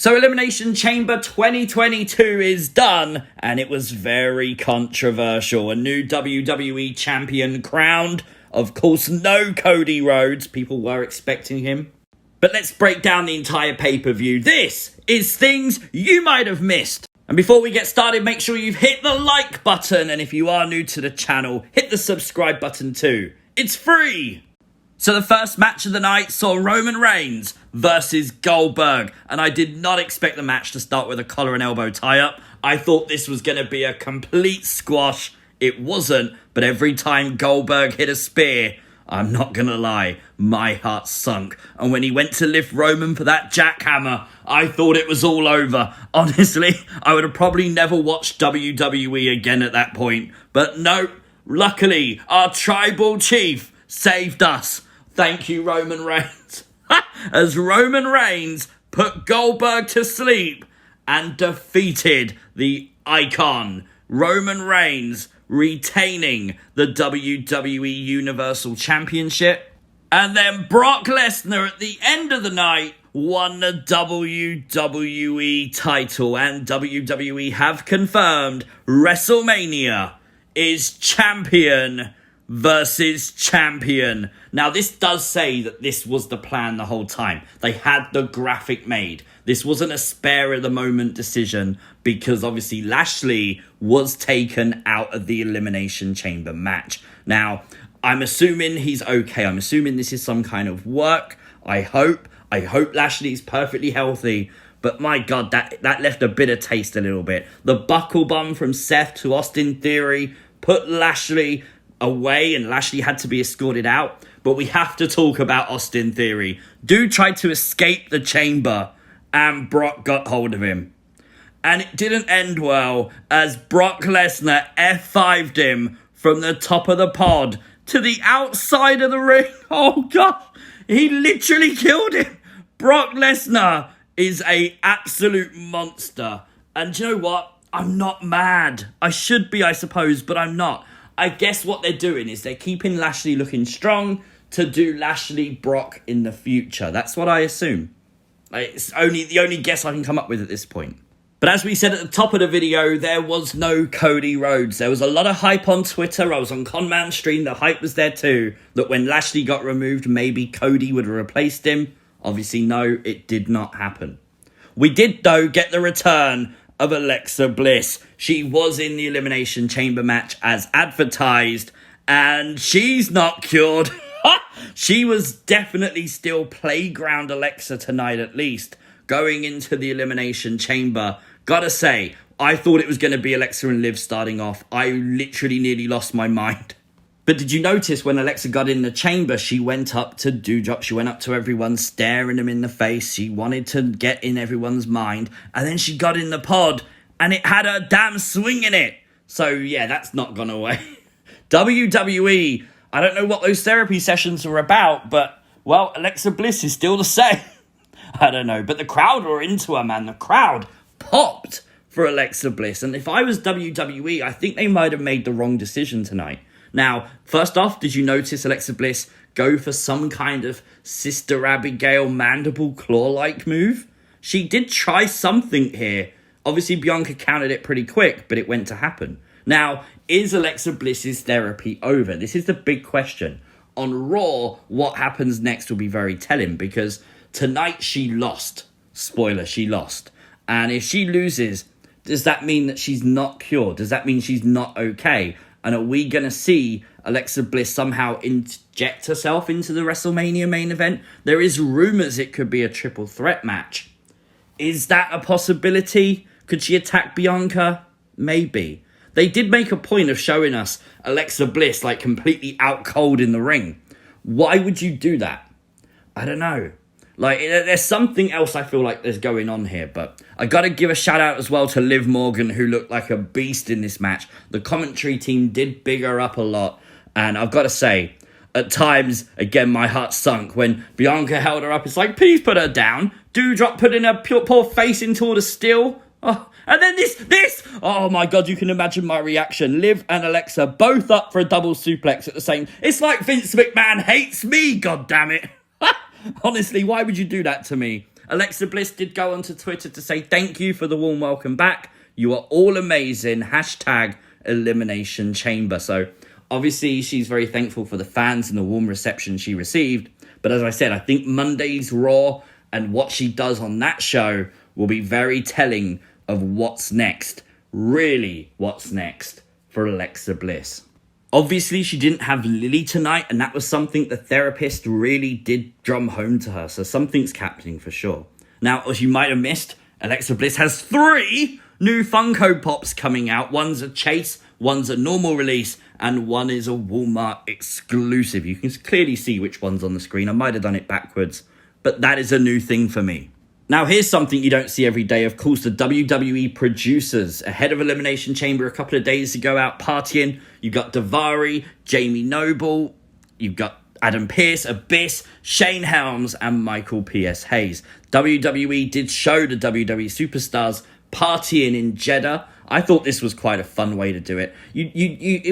So Elimination Chamber 2022 is done, and it was very controversial. A new WWE champion crowned. Of course, no Cody Rhodes. People were expecting him. But let's break down the entire pay-per-view. This is things you might have missed. And before we get started, make sure you've hit the like button. And if you are new to the channel, hit the subscribe button too. It's free! So the first match of the night saw Roman Reigns versus Goldberg. And I did not expect the match to start with a collar and elbow tie-up. I thought this was going to be a complete squash. It wasn't, but every time Goldberg hit a spear, I'm not going to lie, my heart sunk. And when he went to lift Roman for that jackhammer, I thought it was all over. Honestly, I would have probably never watched WWE again at that point. But no, luckily, our tribal chief saved us. Thank you, Roman Reigns. As Roman Reigns put Goldberg to sleep and defeated the icon. Roman Reigns retaining the WWE Universal Championship. And then Brock Lesnar at the end of the night won the WWE title. And WWE have confirmed Wrestlemania is champion versus champion. Now, this does say that this was the plan the whole time. They had the graphic made. This wasn't a spare of the moment decision because obviously Lashley was taken out of the Elimination Chamber match. Now, I'm assuming he's okay. I'm assuming this is some kind of work. I hope Lashley's perfectly healthy. But my God, that left a bitter taste a little bit. The buckle bump from Seth to Austin Theory put Lashley away and Lashley had to be escorted out. But we have to talk about Austin Theory. Dude tried to escape the chamber and Brock got hold of him. And it didn't end well as Brock Lesnar F5'd him from the top of the pod to the outside of the ring. Oh God, he literally killed him. Brock Lesnar is a absolute monster. And you know what? I'm not mad. I should be, I suppose, but I'm not. I guess what they're doing is they're keeping Lashley looking strong to do Lashley Brock in the future. That's what I assume. It's the only guess I can come up with at this point. But as we said at the top of the video, there was no Cody Rhodes. There was a lot of hype on Twitter. I was on Conman's stream. The hype was there too. That when Lashley got removed, maybe Cody would have replaced him. Obviously, no, it did not happen. We did, though, get the return of Alexa Bliss. She was in the Elimination Chamber match as advertised, and she's not cured. She was definitely still playground Alexa tonight, at least, going into the Elimination Chamber. Gotta say, I thought it was going to be Alexa and Liv starting off. I literally nearly lost my mind. But did you notice when Alexa got in the chamber, she went up to Doudrop, she went up to everyone, staring them in the face. She wanted to get in everyone's mind. And then she got in the pod, and it had a damn swing in it. So, yeah, that's not gone away. WWE, I don't know what those therapy sessions were about, but, well, Alexa Bliss is still the same. I don't know, but the crowd were into her, man. The crowd popped for Alexa Bliss. And if I was WWE, I think they might have made the wrong decision tonight. Now, first off, did you notice Alexa Bliss go for some kind of Sister Abigail mandible claw-like move? She did try something here. Obviously, Bianca countered it pretty quick, but it went to happen. Now, is Alexa Bliss's therapy over? This is the big question. On Raw, what happens next will be very telling because tonight she lost. Spoiler, she lost. And if she loses, does that mean that she's not cured? Does that mean she's not okay? And are we going to see Alexa Bliss somehow inject herself into the WrestleMania main event? There is rumours it could be a triple threat match. Is that a possibility? Could she attack Bianca? Maybe. They did make a point of showing us Alexa Bliss like completely out cold in the ring. Why would you do that? I don't know. Like, there's something else I feel like there's going on here, but I got to give a shout out as well to Liv Morgan, who looked like a beast in this match. The commentary team did big her up a lot, and I've got to say, at times, again, my heart sunk when Bianca held her up. It's like, please put her down. Doudrop putting her poor face into all the steel. Oh, and then this. Oh my God, you can imagine my reaction. Liv and Alexa both up for a double suplex at the same. It's like Vince McMahon hates me, God damn it. Honestly, why would you do that to me? Alexa Bliss did go onto Twitter to say thank you for the warm welcome back. You are all amazing. Hashtag Elimination Chamber. So obviously she's very thankful for the fans and the warm reception she received. But as I said, I think Monday's Raw and what she does on that show will be very telling of what's next. Really, what's next for Alexa Bliss. Obviously, she didn't have Lilly tonight, and that was something the therapist really did drum home to her. So something's happening for sure. Now, as you might have missed, Alexa Bliss has 3 new Funko Pops coming out. One's a chase, one's a normal release, and one is a Walmart exclusive. You can clearly see which one's on the screen. I might have done it backwards, but that is a new thing for me. Now, here's something you don't see every day. Of course, the WWE producers, ahead of Elimination Chamber a couple of days ago, out partying. You've got Daivari, Jamie Noble, you've got Adam Pearce, Abyss, Shane Helms, and Michael P.S. Hayes. WWE did show the WWE superstars partying in Jeddah. I thought this was quite a fun way to do it.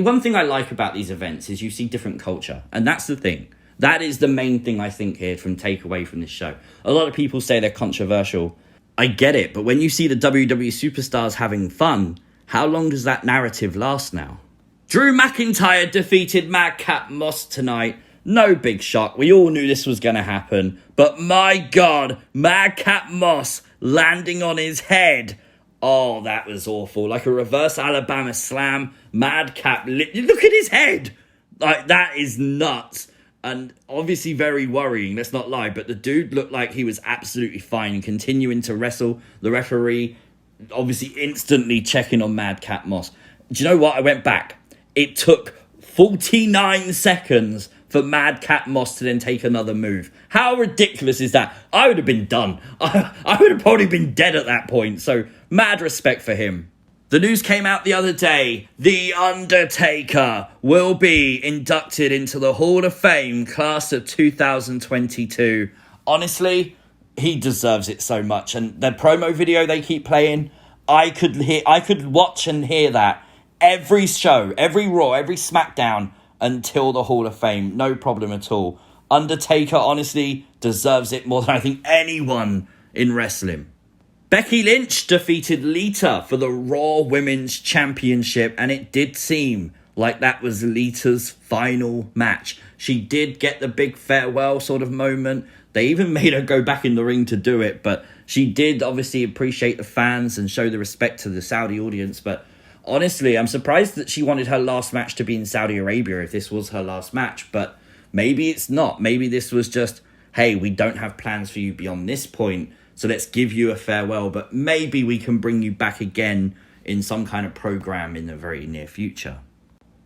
One thing I like about these events is you see different culture, and that's the thing. That is the main thing I think here from takeaway from this show. A lot of people say they're controversial. I get it, but when you see the WWE superstars having fun, how long does that narrative last now? Drew McIntyre defeated Madcap Moss tonight. No big shock. We all knew this was going to happen. But my God, Madcap Moss landing on his head. Oh, that was awful. Like a reverse Alabama slam. Madcap, look at his head. Like, that is nuts. And obviously very worrying, let's not lie. But the dude looked like he was absolutely fine, continuing to wrestle. The referee obviously instantly checking on Madcap Moss. Do you know what? I went back. It took 49 seconds for Madcap Moss to then take another move. How ridiculous is that? I would have been done. I would have probably been dead at that point. So mad respect for him. The news came out the other day. The Undertaker will be inducted into the Hall of Fame class of 2022. Honestly, he deserves it so much. And the promo video they keep playing, I could watch and hear that every show, every Raw, every SmackDown until the Hall of Fame. No problem at all. Undertaker honestly deserves it more than I think anyone in wrestling. Becky Lynch defeated Lita for the Raw Women's Championship, and it did seem like that was Lita's final match. She did get the big farewell sort of moment. They even made her go back in the ring to do it, but she did obviously appreciate the fans and show the respect to the Saudi audience. But honestly, I'm surprised that she wanted her last match to be in Saudi Arabia if this was her last match, but maybe it's not. Maybe this was just, hey, we don't have plans for you beyond this point, so let's give you a farewell, but maybe we can bring you back again in some kind of program in the very near future.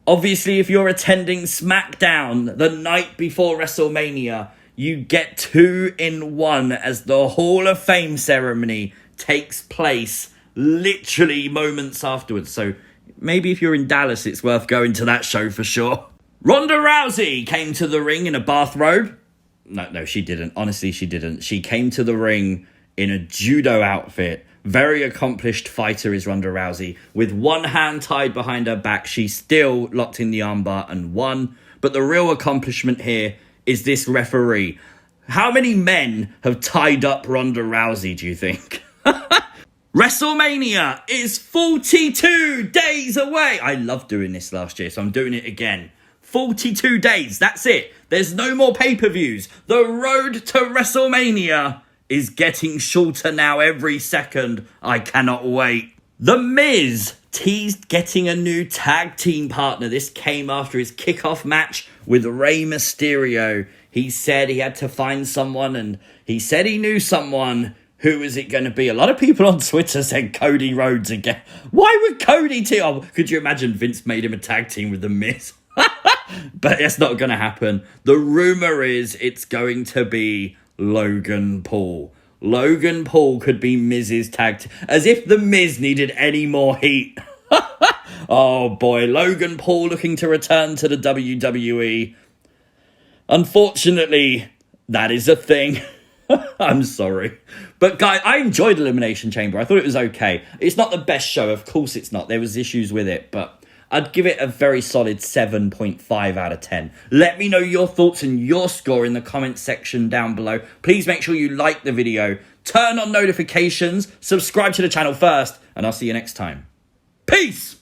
Obviously, if you're attending SmackDown the night before WrestleMania, you get 2 in 1 as the Hall of Fame ceremony takes place literally moments afterwards. So maybe if you're in Dallas, it's worth going to that show for sure. Ronda Rousey came to the ring in a bathrobe. No, she didn't. Honestly, she didn't. She came to the ring in a judo outfit. Very accomplished fighter is Ronda Rousey. With one hand tied behind her back, she still locked in the armbar and won. But the real accomplishment here is this referee. How many men have tied up Ronda Rousey, do you think? WrestleMania is 42 days away. I loved doing this last year, so I'm doing it again. 42 days, that's it. There's no more pay-per-views. The road to WrestleMania is getting shorter now every second. I cannot wait. The Miz teased getting a new tag team partner. This came after his kickoff match with Rey Mysterio. He said he had to find someone, and he said he knew someone. Who is it going to be? A lot of people on Twitter said Cody Rhodes again. Why would Cody team? Oh, could you imagine Vince made him a tag team with The Miz? But that's not going to happen. The rumour is it's going to be Logan Paul. Logan Paul could be Miz's tag team. As if The Miz needed any more heat. Oh boy, Logan Paul looking to return to the WWE. Unfortunately, that is a thing. I'm sorry. But guys, I enjoyed Elimination Chamber. I thought it was okay. It's not the best show. Of course it's not. There was issues with it. But I'd give it a very solid 7.5 out of 10. Let me know your thoughts and your score in the comment section down below. Please make sure you like the video. turn on notifications, subscribe to the channel first, and I'll see you next time. Peace!